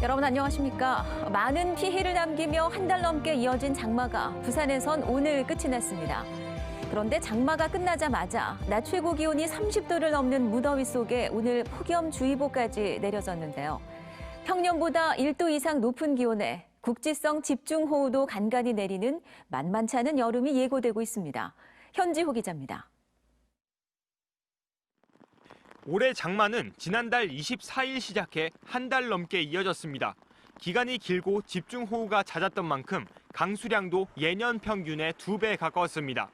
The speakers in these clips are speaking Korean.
여러분 안녕하십니까? 많은 피해를 남기며 한 달 넘게 이어진 장마가 부산에선 오늘 끝이 났습니다. 그런데 장마가 끝나자마자 낮 최고 기온이 30도를 넘는 무더위 속에 오늘 폭염주의보까지 내려졌는데요. 평년보다 1도 이상 높은 기온에 국지성 집중호우도 간간히 내리는 만만치 않은 여름이 예고되고 있습니다. 현지호 기자입니다. 올해 장마는 지난달 24일 시작해 한 달 넘게 이어졌습니다. 기간이 길고 집중호우가 잦았던 만큼 강수량도 예년 평균의 2배 가까웠습니다.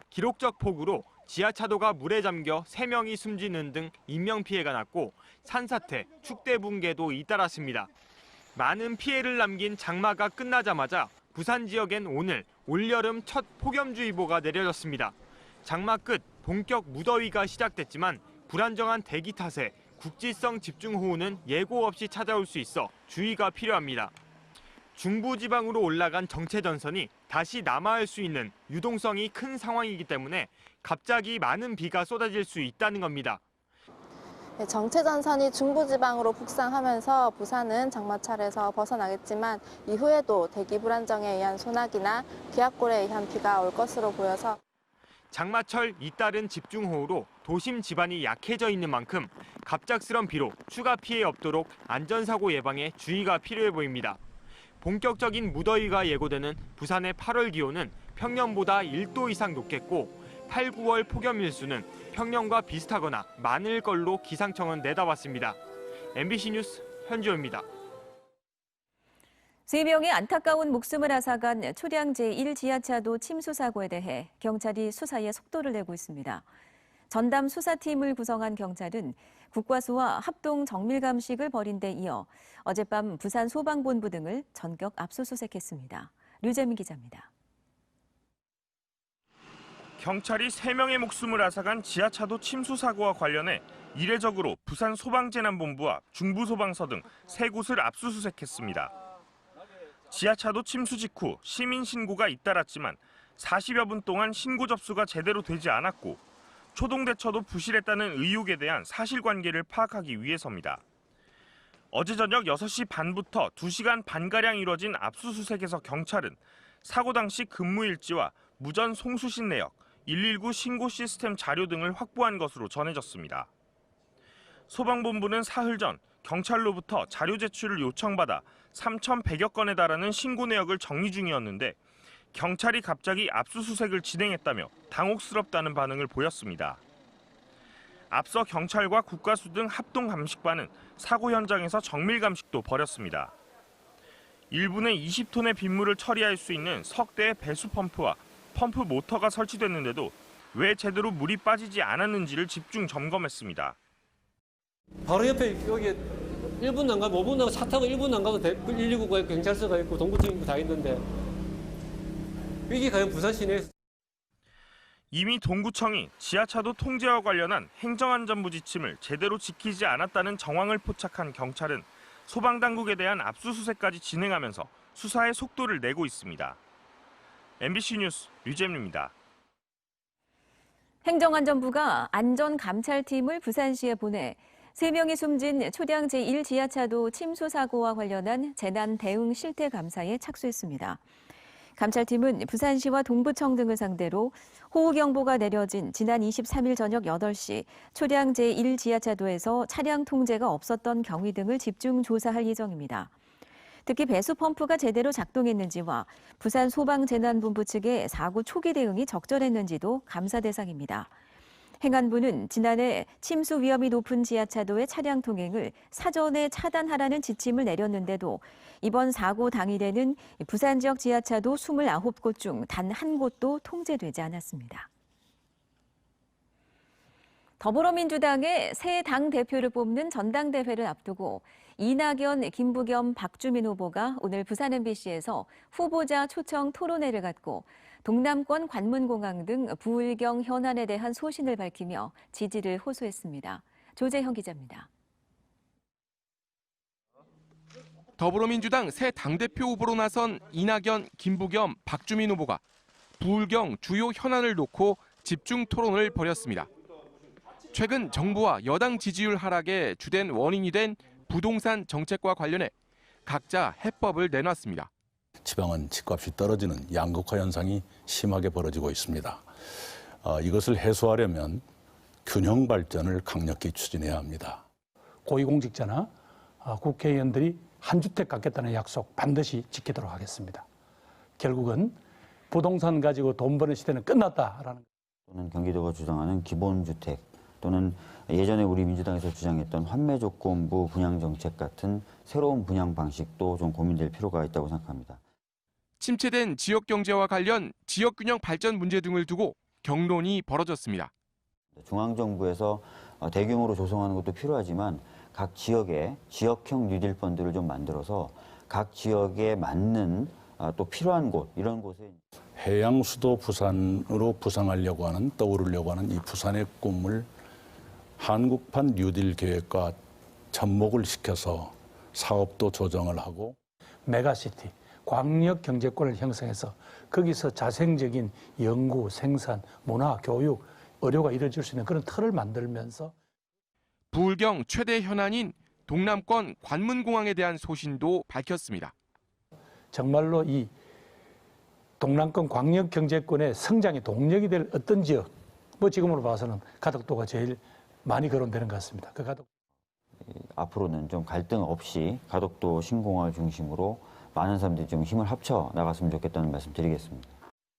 기록적 폭우로 지하차도가 물에 잠겨 3명이 숨지는 등 인명피해가 났고 산사태, 축대 붕괴도 잇따랐습니다. 많은 피해를 남긴 장마가 끝나자마자 부산 지역엔 오늘 올여름 첫 폭염주의보가 내려졌습니다. 장마 끝 본격 무더위가 시작됐지만 불안정한 대기 탓에 국지성 집중호우는 예고 없이 찾아올 수 있어 주의가 필요합니다. 중부지방으로 올라간 정체전선이 다시 남하할 수 있는 유동성이 큰 상황이기 때문에 갑자기 많은 비가 쏟아질 수 있다는 겁니다. 정체전선이 중부지방으로 북상하면서 부산은 장마철에서 벗어나겠지만 이후에도 대기 불안정에 의한 소나기나 기압골에 의한 비가 올 것으로 보여서 장마철 잇따른 집중호우로 도심 지반이 약해져 있는 만큼 갑작스런 비로 추가 피해 없도록 안전사고 예방에 주의가 필요해 보입니다. 본격적인 무더위가 예고되는 부산의 8월 기온은 평년보다 1도 이상 높겠고 8, 9월 폭염 일수는 평년과 비슷하거나 많을 걸로 기상청은 내다봤습니다. MBC 뉴스 현지호입니다. 3명의 안타까운 목숨을 앗아간 초량 제1지하차도 침수 사고에 대해 경찰이 수사에 속도를 내고 있습니다. 전담 수사팀을 구성한 경찰은 국과수와 합동 정밀감식을 벌인 데 이어 어젯밤 부산 소방본부 등을 전격 압수수색했습니다. 류재민 기자입니다. 경찰이 3명의 목숨을 앗아간 지하차도 침수 사고와 관련해 이례적으로 부산 소방재난본부와 중부소방서 등 3곳을 압수수색했습니다. 지하차도 침수 직후 시민 신고가 잇따랐지만 40여 분 동안 신고 접수가 제대로 되지 않았고 초동대처도 부실했다는 의혹에 대한 사실관계를 파악하기 위해서입니다. 어제 저녁 6시 반부터 2시간 반가량 이뤄진 압수수색에서 경찰은 사고 당시 근무 일지와 무전 송수신 내역, 119 신고 시스템 자료 등을 확보한 것으로 전해졌습니다. 소방본부는 사흘 전 경찰로부터 자료 제출을 요청받아 3,100여 건에 달하는 신고 내역을 정리 중이었는데 경찰이 갑자기 압수수색을 진행했다며 당혹스럽다는 반응을 보였습니다. 앞서 경찰과 국과수 등 합동감식반은 사고 현장에서 정밀감식도 벌였습니다. 1분에 20톤의 빗물을 처리할 수 있는 석대의 배수 펌프와 펌프 모터가 설치됐는데도 왜 제대로 물이 빠지지 않았는지를 집중 점검했습니다. 바로 옆에 여기 1분 안 가고 5분 안 가고 차 타고 1분 안 가고 119가 경찰서가 있고 동부청 있고 다 있는데 이게 과연 부산 시내에서 이미 동구청이 지하차도 통제와 관련한 행정안전부 지침을 제대로 지키지 않았다는 정황을 포착한 경찰은 소방당국에 대한 압수수색까지 진행하면서 수사에 속도를 내고 있습니다. MBC 뉴스 류재민입니다. 행정안전부가 안전감찰팀을 부산시에 보내 3명이 숨진 초량 제1지하차도 침수 사고와 관련한 재난 대응 실태 감사에 착수했습니다. 감찰팀은 부산시와 동부청 등을 상대로 호우경보가 내려진 지난 23일 저녁 8시 초량 제1지하차도에서 차량 통제가 없었던 경위 등을 집중 조사할 예정입니다. 특히 배수 펌프가 제대로 작동했는지와 부산 소방재난본부 측의 사고 초기 대응이 적절했는지도 감사 대상입니다. 행안부는 지난해 침수 위험이 높은 지하차도의 차량 통행을 사전에 차단하라는 지침을 내렸는데도 이번 사고 당일에는 부산 지역 지하차도 29곳 중 단 한 곳도 통제되지 않았습니다. 더불어민주당의 새 당대표를 뽑는 전당대회를 앞두고 이낙연, 김부겸, 박주민 후보가 오늘 부산 MBC에서 후보자 초청 토론회를 갖고 동남권 관문공항 등 부울경 현안에 대한 소신을 밝히며 지지를 호소했습니다. 조재형 기자입니다. 더불어민주당 새 당대표 후보로 나선 이낙연, 김부겸, 박주민 후보가 부울경 주요 현안을 놓고 집중 토론을 벌였습니다. 최근 정부와 여당 지지율 하락의 주된 원인이 된 부동산 정책과 관련해 각자 해법을 내놨습니다. 지방은 집값이 떨어지는 양극화 현상이 심하게 벌어지고 있습니다. 이것을 해소하려면 균형 발전을 강력히 추진해야 합니다. 고위공직자나 국회의원들이 한 주택 갖겠다는 약속 반드시 지키도록 하겠습니다. 결국은 부동산 가지고 돈 버는 시대는 끝났다라는. 또는 경기도가 주장하는 기본주택 또는 예전에 우리 민주당에서 주장했던 환매조건부 분양정책 같은 새로운 분양 방식도 좀 고민될 필요가 있다고 생각합니다. 침체된 지역 경제와 관련 지역 균형 발전 문제 등을 두고 격론이 벌어졌습니다. 중앙정부에서 대규모로 조성하는 것도 필요하지만 각 지역에 지역형 뉴딜 펀드를 좀 만들어서 각 지역에 맞는 또 필요한 곳 이런 곳에 해양 수도 부산으로 부상하려고 하는 떠오르려고 하는 이 부산의 꿈을 한국판 뉴딜 계획과 접목을 시켜서 사업도 조정을 하고 메가시티, 광역 경제권을 형성해서 거기서 자생적인 연구, 생산, 문화, 교육, 의료가 이루어질 수 있는 그런 틀을 만들면서 부울경 최대 현안인 동남권 관문공항에 대한 소신도 밝혔습니다. 정말로 이 동남권 광역 경제권의 성장의 동력이 될 어떤 지역, 지금으로 봐서는 가덕도가 제일 많이 거론되는 것 같습니다. 그 가덕 앞으로는 좀 갈등 없이 가덕도 신공항을 중심으로 많은 사람들이 좀 힘을 합쳐 나갔으면 좋겠다는 말씀 드리겠습니다.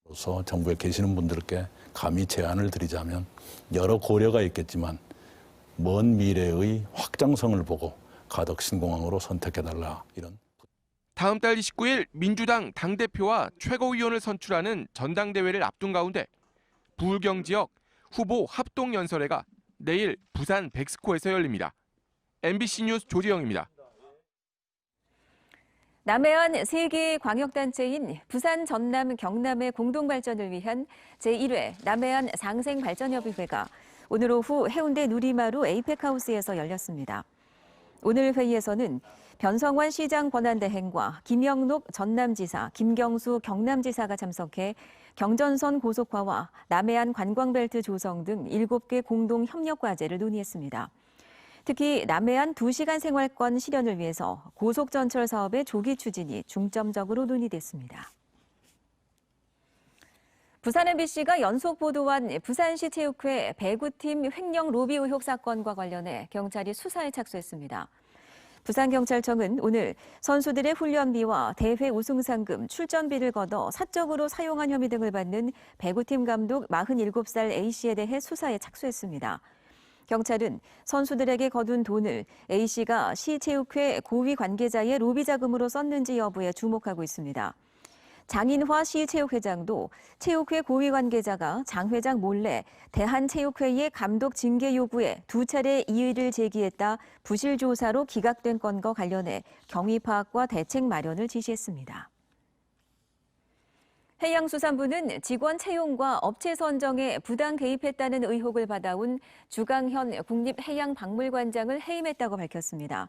그래서 정부에 계시는 분들께 감히 제안을 드리자면 여러 고려가 있겠지만 먼 미래의 확장성을 보고 가덕 신공항으로 선택해달라 이런. 다음 달 29일 민주당 당대표와 최고위원을 선출하는 전당대회를 앞둔 가운데 부울경 지역 후보 합동연설회가 내일 부산 백스코에서 열립니다. MBC 뉴스 조지영입니다. 남해안 3개 광역단체인 부산, 전남, 경남의 공동발전을 위한 제1회 남해안 상생발전협의회가 오늘 오후 해운대 누리마루 에이펙하우스에서 열렸습니다. 오늘 회의에서는 변성환 시장 권한대행과 김영록 전남지사, 김경수 경남지사가 참석해 경전선 고속화와 남해안 관광벨트 조성 등 7개 공동 협력 과제를 논의했습니다. 특히 남해안 2시간 생활권 실현을 위해서 고속전철 사업의 조기 추진이 중점적으로 논의됐습니다. 부산 MBC가 연속 보도한 부산시 체육회 배구팀 횡령 로비 의혹 사건과 관련해 경찰이 수사에 착수했습니다. 부산경찰청은 오늘 선수들의 훈련비와 대회 우승상금, 출전비를 걷어 사적으로 사용한 혐의 등을 받는 배구팀 감독 47살 A씨에 대해 수사에 착수했습니다. 경찰은 선수들에게 거둔 돈을 A씨가 시체육회 고위 관계자의 로비 자금으로 썼는지 여부에 주목하고 있습니다. 장인화 시체육회장도 체육회 고위 관계자가 장 회장 몰래 대한체육회의 감독 징계 요구에 2차례 이의를 제기했다 부실 조사로 기각된 건과 관련해 경위 파악과 대책 마련을 지시했습니다. 해양수산부는 직원 채용과 업체 선정에 부당 개입했다는 의혹을 받아온 주강현 국립해양박물관장을 해임했다고 밝혔습니다.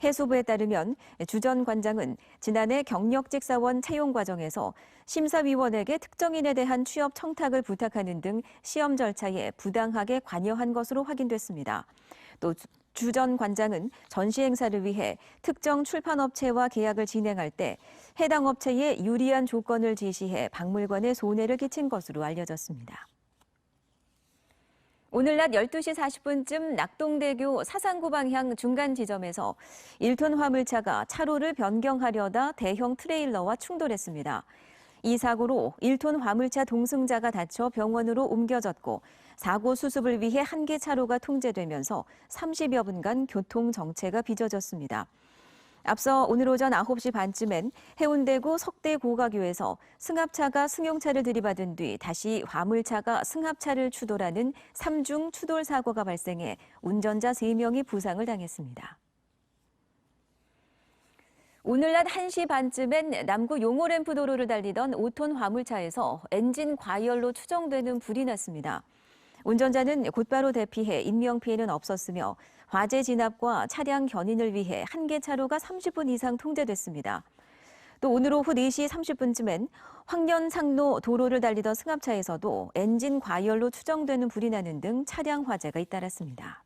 해수부에 따르면 주 전 관장은 지난해 경력직 사원 채용 과정에서 심사위원에게 특정인에 대한 취업 청탁을 부탁하는 등 시험 절차에 부당하게 관여한 것으로 확인됐습니다. 또 주 전 관장은 전시 행사를 위해 특정 출판업체와 계약을 진행할 때 해당 업체에 유리한 조건을 제시해 박물관에 손해를 끼친 것으로 알려졌습니다. 오늘 낮 12시 40분쯤 낙동대교 사상구 방향 중간 지점에서 1톤 화물차가 차로를 변경하려다 대형 트레일러와 충돌했습니다. 이 사고로 1톤 화물차 동승자가 다쳐 병원으로 옮겨졌고 사고 수습을 위해 한 개 차로가 통제되면서 30여 분간 교통 정체가 빚어졌습니다. 앞서 오늘 오전 9시 반쯤엔 해운대구 석대고가교에서 승합차가 승용차를 들이받은 뒤 다시 화물차가 승합차를 추돌하는 3중 추돌 사고가 발생해 운전자 3명이 부상을 당했습니다. 오늘 낮 1시 반쯤엔 남구 용호램프 도로를 달리던 5톤 화물차에서 엔진 과열로 추정되는 불이 났습니다. 운전자는 곧바로 대피해 인명피해는 없었으며 화재 진압과 차량 견인을 위해 한 개 차로가 30분 이상 통제됐습니다. 또 오늘 오후 4시 30분쯤엔 황련상로 도로를 달리던 승합차에서도 엔진 과열로 추정되는 불이 나는 등 차량 화재가 잇따랐습니다.